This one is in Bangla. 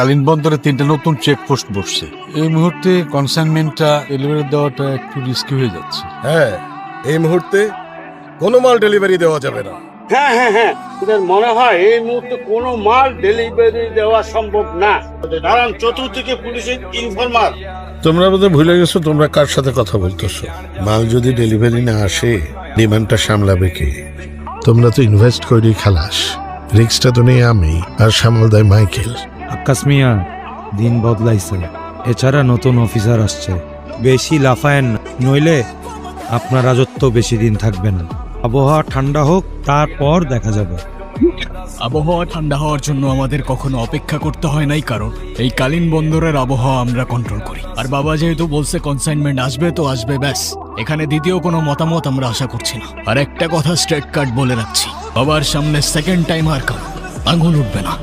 কালীন বন্দরে 3টা নতুন চেকপোস্ট বসছে। এই মুহূর্তে কনসাইনমেন্টটা ডেলিভারি দেওয়াটা একটু রিস্কি হয়ে যাচ্ছে। হ্যাঁ, এই মুহূর্তে কোনো মাল ডেলিভারি দেওয়া যাবে না। হ্যাঁ হ্যাঁ হ্যাঁ, এদের মনে হয় এই মুহূর্তে কোনো মাল ডেলিভারি দেওয়া সম্ভব না। দাঁড়ান, চতুর্দিকে পুলিশের ইনফরমার। তোমরা বোধহয় ভুলে গেছো তোমরা কার সাথে কথা বলতেছো। মাল যদি ডেলিভারি না আসে ডিমান্ডটা সামলাবে কে? তোমরা তো ইনভেস্ট করেই খালাস, রিক্সটা তো নেই আমি, আর সামাল দেয় মাইকেল। আক্কাস মিয়া, দিন বদলাইছে, এছাড়া নতুন অফিসার আসছে। বেশি লাফায়েন না, নইলে আপনার রাজত্ব বেশি দিন থাকবে না। আবহাওয়া ঠান্ডা হোক, তারপর দেখা যাবে। আবহাওয়া ঠান্ডা হওয়ার জন্য আমাদের কখনো অপেক্ষা করতে হয় নাই, কারণ এই কালীন বন্দরের আবহাওয়া আমরা কন্ট্রোল করি। আর বাবা যেহেতু বলছে কনসাইনমেন্ট আসবে তো আসবে, ব্যাস। এখানে দ্বিতীয় কোনো মতামত আমরা আশা করছি না। আর একটা কথা স্ট্রেট কাট বলে রাখছি, বাবার সামনে সেকেন্ড টাইম আর কারো আঙুল উঠবে না।